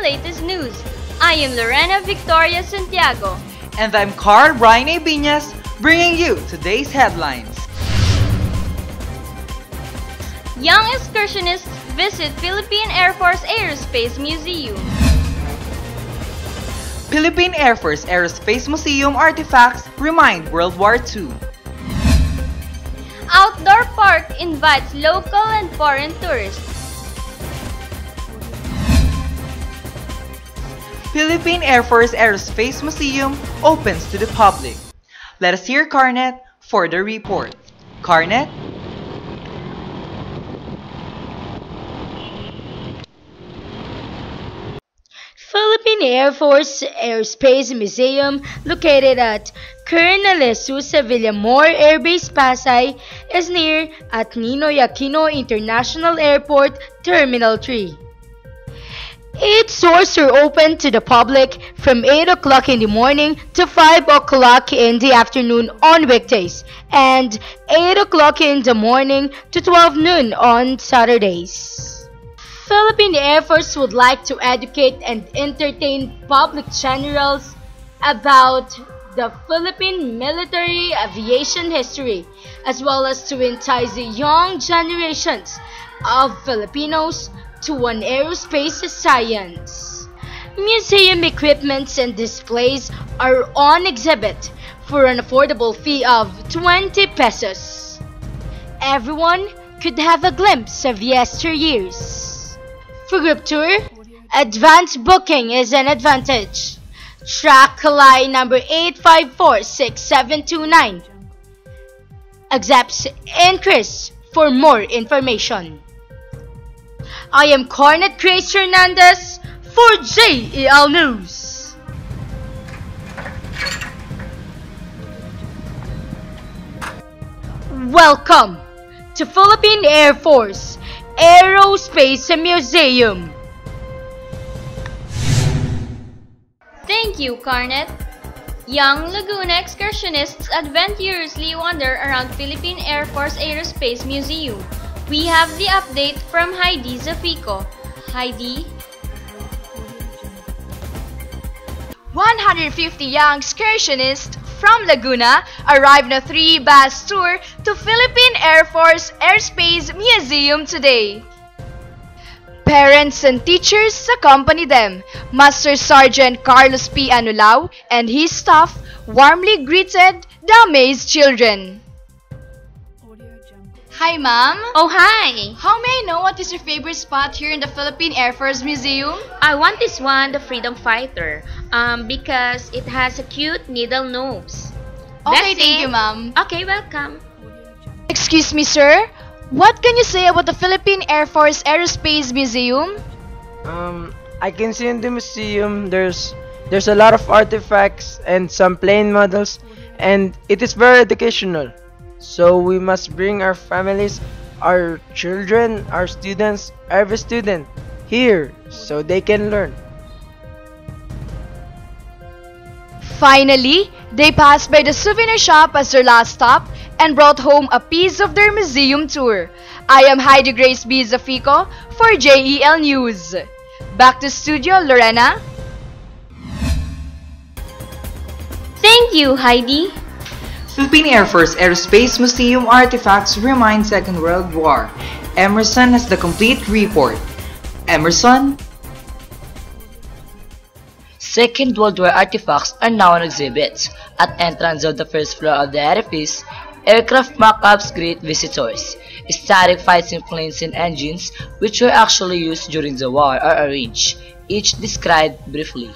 latest news. I am Lorena Viktoria Santiago. And I'm Bryan A. Biñas, bringing you today's headlines. Young excursionists visit Philippine Air Force Aerospace Museum. Philippine Air Force Aerospace Museum artifacts remind World War II. Outdoor park invites local and foreign tourists. Philippine Air Force Aerospace Museum opens to the public. Let us hear Carnette for the report. Carnette? Philippine Air Force Aerospace Museum, located at Colonel Jesus Villamor Air Base, Pasay, is near at Ninoy Aquino International Airport, Terminal 3. Its doors are open to the public from 8 o'clock in the morning to 5 o'clock in the afternoon on weekdays and 8 o'clock in the morning to 12 noon on Saturdays. Philippine Air Force would like to educate and entertain public generals about the Philippine military aviation history, as well as to entice the young generations of Filipinos to an aerospace science. Museum equipments and displays are on exhibit for an affordable fee of 20 pesos. Everyone could have a glimpse of yesteryears. For group tour, advance booking is an advantage. Track KALAYAAN number 8546729. Accepts increase for more information. I am Carnette Hernandez for JEL News. Welcome to Philippine Air Force Aerospace Museum. Thank you, Carnette. Young Laguna excursionists adventurously wander around Philippine Air Force Aerospace Museum. We have the update from Haide Zafico. Haide? 150 young excursionists from Laguna arrived on a 3-bus tour to Philippine Air Force Airspace Museum today. Parents and teachers accompany them. Master Sergeant Carlos P. Anulao and his staff warmly greeted the amazed children. Hi, ma'am. Oh, hi! How may I know what is your favorite spot here in the Philippine Air Force Museum? I want this one, the Freedom Fighter, because it has a cute needle nose. Okay, thank you, ma'am. Okay, welcome. Excuse me, sir. What can you say about the Philippine Air Force Aerospace Museum? I can see in the museum there's a lot of artifacts and some plane models, and it is very educational. So we must bring our families, our children, our students, every student here so they can learn. Finally, they passed by the souvenir shop as their last stop and brought home a piece of their museum tour. I am Haide Grace B. Zafico for JEL News. Back to studio, Lorena. Thank you, Haide. Philippine Air Force Aerospace Museum artifacts remind Second World War. Emerson has the complete report. Emerson? Second World War artifacts are now on exhibit. At entrance of the first floor of the edifice, aircraft mock-ups greet visitors. Static fighting planes and engines, which were actually used during the war, are arranged, each described briefly.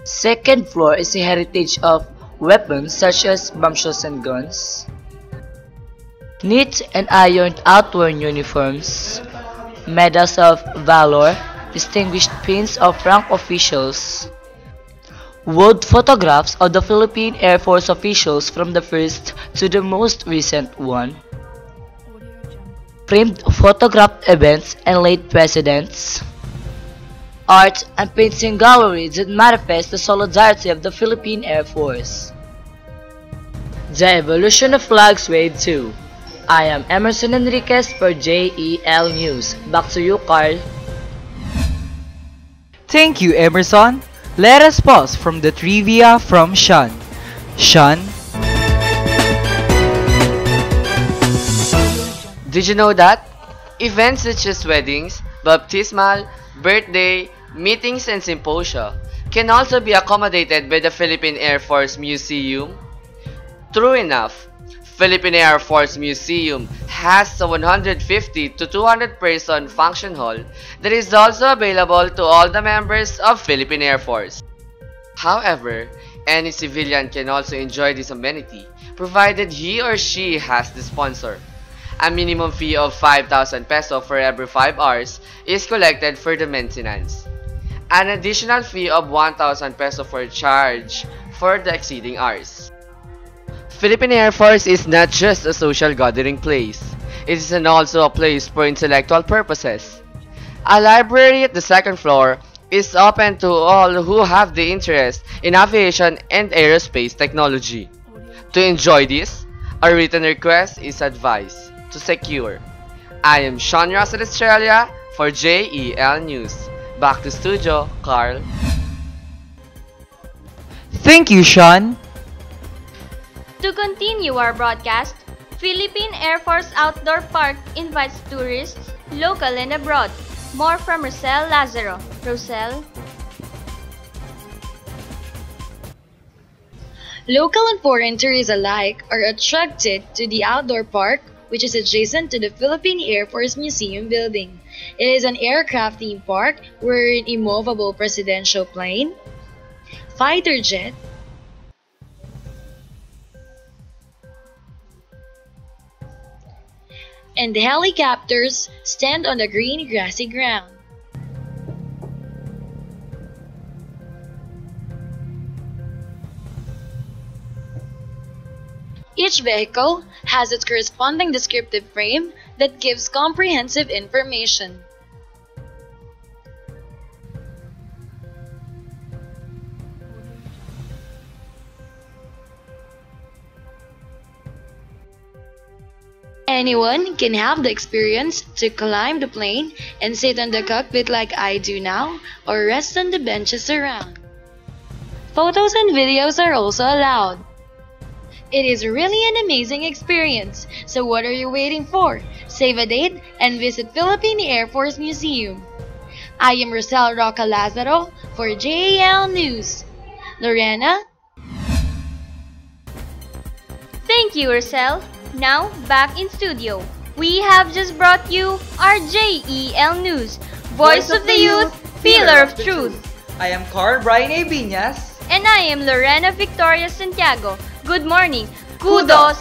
Second floor is a heritage of weapons such as bombshells and guns, neat and ironed outworn uniforms, medals of valor, distinguished pins of rank officials, walled photographs of the Philippine Air Force officials from the first to the most recent one, framed photographed events and late presidents, art and painting galleries that manifest the solidarity of the Philippine Air Force. The evolution of flags wave 2. I am Emerson Enriquez for JEL News. Back to you, Carl. Thank you, Emerson. Let us pause from the trivia from Sean. Sean, Did you know that? Events such as weddings, baptismal, birthday, meetings, and symposia can also be accommodated by the Philippine Air Force Museum? True enough, Philippine Air Force Museum has a 150 to 200 person function hall that is also available to all the members of Philippine Air Force. However, any civilian can also enjoy this amenity provided he or she has the sponsor. A minimum fee of 5,000 peso for every 5 hours is collected for the maintenance. An additional fee of 1,000 peso for charge for the exceeding hours. Philippine Air Force is not just a social gathering place. It is also a place for intellectual purposes. A library at the second floor is open to all who have the interest in aviation and aerospace technology. To enjoy this, a written request is advised to secure. I am Sean Rocel Estrella for JEL News. Back to studio, Carl. thank you, Sean. To continue our broadcast, Philippine Air Force Outdoor Park invites tourists, local and abroad. More from Rocel Lazaro. Rocel? Local and foreign tourists alike are attracted to the outdoor park, which is adjacent to the Philippine Air Force Museum building. It is an aircraft theme park wherein a movable presidential plane, fighter jet, and helicopters stand on the green grassy ground. Each vehicle has its corresponding descriptive frame that gives comprehensive information. Anyone can have the experience to climb the plane and sit on the cockpit like I do now, or rest on the benches around. Photos and videos are also allowed. It is really an amazing experience, so what are you waiting for? Save a date and visit Philippine Air Force Museum. I am Rocel Roca Lazaro for JEL News. Lorena? Thank you, Rocel. Now, back in studio. We have just brought you our JEL News. Voice of the Youth, Pillar of Truth. I am Carl Bryan A. Biñas. And I am Lorena Viktoria Santiago. Good morning. Kudos!